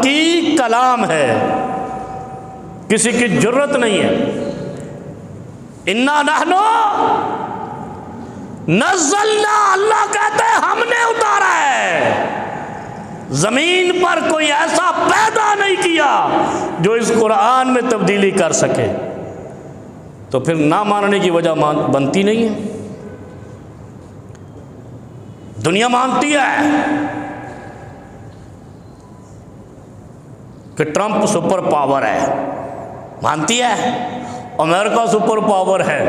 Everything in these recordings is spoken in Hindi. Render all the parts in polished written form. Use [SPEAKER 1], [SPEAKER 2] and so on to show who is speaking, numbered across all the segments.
[SPEAKER 1] की कलाम है, किसी की जरूरत नहीं है। इन्ना नहनो नज़्ज़लना, अल्लाह कहते हैं हमने उतारा है। जमीन पर कोई ऐसा पैदा नहीं किया जो इस कुरान में तब्दीली कर सके। तो फिर ना मानने की वजह बनती नहीं है। दुनिया मानती है कि ट्रंप सुपर पावर है, मानती है अमेरिका सुपर पावर है।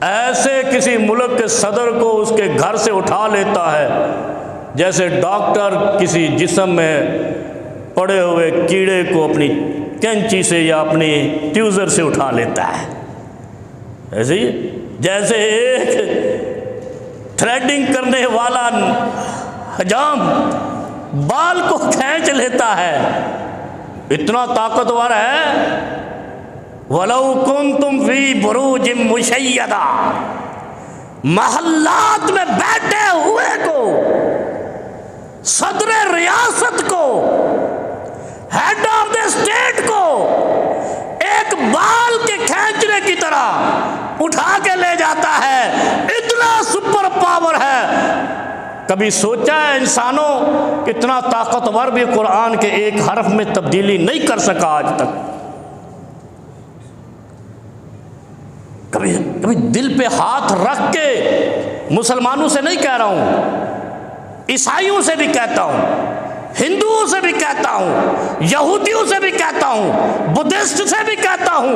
[SPEAKER 1] ऐसे किसी मुल्क के सदर को उसके घर से उठा लेता है जैसे डॉक्टर किसी जिस्म में पड़े हुए कीड़े को अपनी कैंची से या अपनी ट्यूज़र से उठा लेता है। ऐसे ही जैसे एक थ्रेडिंग करने वाला हजाम बाल को खींच लेता है, इतना ताकतवर है। वलौ कुंतुम फी बुरूजिम मुशय्यदा, महल्लात में बैठे हुए को, सदर रियासत को, हेड ऑफ द स्टेट को एक बाल के खींचने की तरह उठा के ले जाता है। इतना सुपर पावर है। कभी सोचा है इंसानों कितना ताकतवर भी कुरान के एक हर्फ में तब्दीली नहीं कर सका आज तक। कभी कभी दिल पे हाथ रख के, मुसलमानों से नहीं कह रहा हूं, ईसाइयों से भी कहता हूं, हिंदुओं से भी कहता हूं, यहूदियों से भी कहता हूं, बुद्धिस्ट से भी कहता हूं,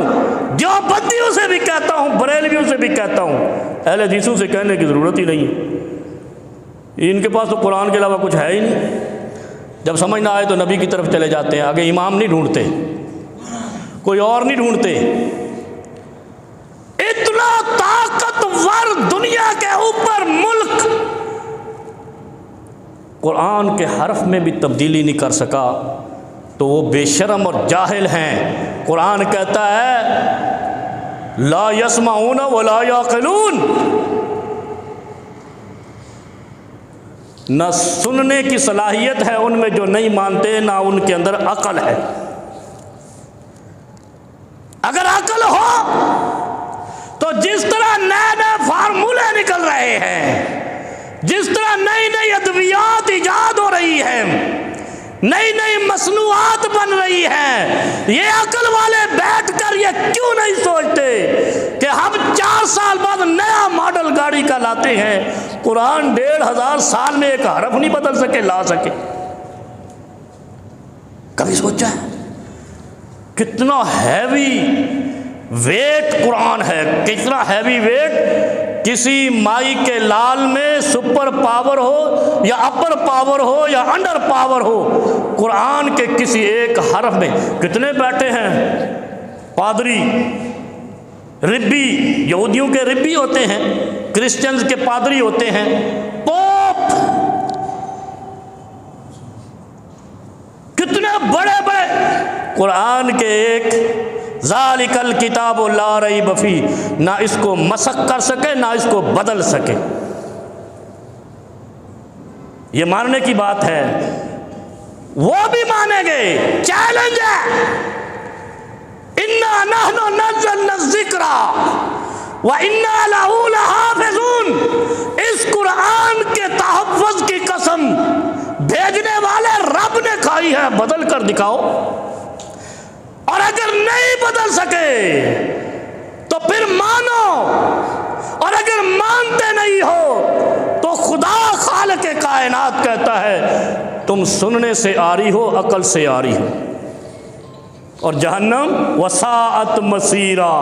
[SPEAKER 1] देवबंदियों से भी कहता हूं, बरेलवियों से भी कहता हूं, अहले हदीसों से कहने की ज़रूरत ही नहीं है। इनके पास तो कुरान के अलावा कुछ है ही नहीं। जब समझ ना आए तो नबी की तरफ चले जाते हैं, आगे इमाम नहीं ढूंढते, कोई और नहीं ढूंढते। इतना ताकतवर दुनिया के ऊपर मुल्क कुरान के हर्फ में भी तब्दीली नहीं कर सका तो वो बेशरम और जाहिल हैं। कुरान कहता है ला यस्माऊन वला याक़िलून, न सुनने की सलाहियत है उनमें जो नहीं मानते, ना उनके अंदर अकल है। अगर अकल हो तो जिस तरह नए नए फार्मूले निकल रहे हैं, जिस तरह नई नई अद्वियात इजाद हो रही है, नई नई मसनूआत बन रही है, ये अकल वाले बैठकर ये क्यों नहीं सोचते कि हम 4 साल बाद नया मॉडल गाड़ी का लाते हैं। कुरान 1500 साल में एक हरफ नहीं बदल सके, ला सके। कभी सोचा है कितना हैवी वेट कुरान है, कितना हैवी वेट। किसी माई के लाल में सुपर पावर हो या अपर पावर हो या अंडर पावर हो, कुरान के किसी एक हरफ में कितने बैठे हैं पादरी, रिब्बी, यहूदियों के रिब्बी होते हैं, क्रिश्चियंस के पादरी होते हैं, पोप, कितने बड़े बड़े। कुरान के एक ज़ालिकल किताबु ला रैब फीह, ना इसको मसक कर सके ना इसको बदल सके। ये मानने की बात है, वो भी मानेंगे। चैलेंज है, इन्ना नहनु नज़्ज़लना ज़िक्रा व इन्ना लहू लहाफ़िज़ून। इस कुरान के तहफ़्फ़ुज़ की कसम भेजने वाले रब ने खाई है, बदल कर दिखाओ। और अगर नहीं बदल सके तो फिर मानो, और अगर मानते नहीं हो तो खुदा खालिक कायनात कहता है तुम सुनने से आ रही हो, अकल से आ रही हो। और जहन्नम वसाअत मसीरा,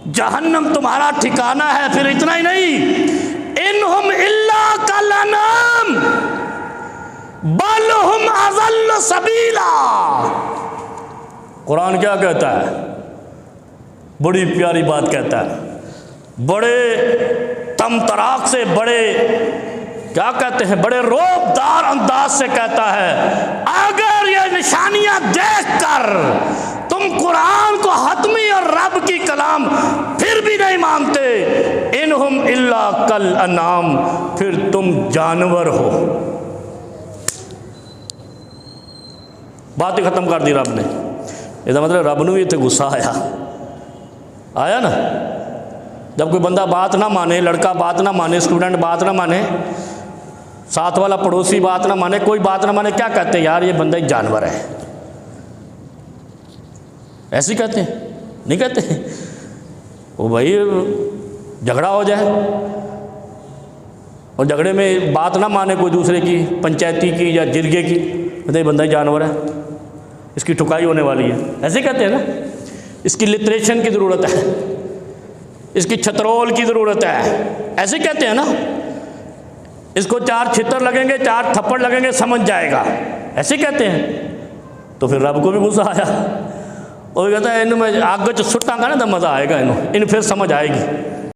[SPEAKER 1] जहन्नम तुम्हारा ठिकाना है। फिर इतना ही नहीं, इनहुम इल्ला कल अनाम बल हुम अज़ल्ल सबीला। कुरान क्या कहता है? बड़ी प्यारी बात कहता है, बड़े तमतराक से, बड़े क्या कहते हैं, बड़े रोबदार अंदाज से कहता है, अगर ये निशानियां देखकर तुम कुरान को हतमी और रब की कलाम फिर भी नहीं मानते, इनहुम इल्ला कल अनाम, फिर तुम जानवर हो। बात ही ख़त्म कर दी रब ने। इसका मतलब रब नूं भी इत्थे गुस्सा आया ना। जब कोई बंदा बात ना माने, लड़का बात ना माने, स्टूडेंट बात ना माने, साथ वाला पड़ोसी बात ना माने, कोई बात ना माने, क्या कहते हैं? यार ये बंदा एक जानवर है। ऐसे ही कहते हैं? नहीं कहते? वो भाई झगड़ा हो जाए और झगड़े में बात ना माने कोई दूसरे की, पंचायती की या जिरगे की, तो ये बंदा ही जानवर है, इसकी ठुकाई होने वाली है। ऐसे कहते हैं ना। इसकी लिटरेशन की ज़रूरत है, इसकी छतरोल की ज़रूरत है, ऐसे कहते हैं ना। इसको 4 छितर लगेंगे, 4 थप्पड़ लगेंगे, समझ जाएगा, ऐसे कहते हैं। तो फिर रब को भी गुस्सा आया और कहता है इन में आग च सुटांगा ना तो मज़ा आएगा, इन फिर समझ आएगी।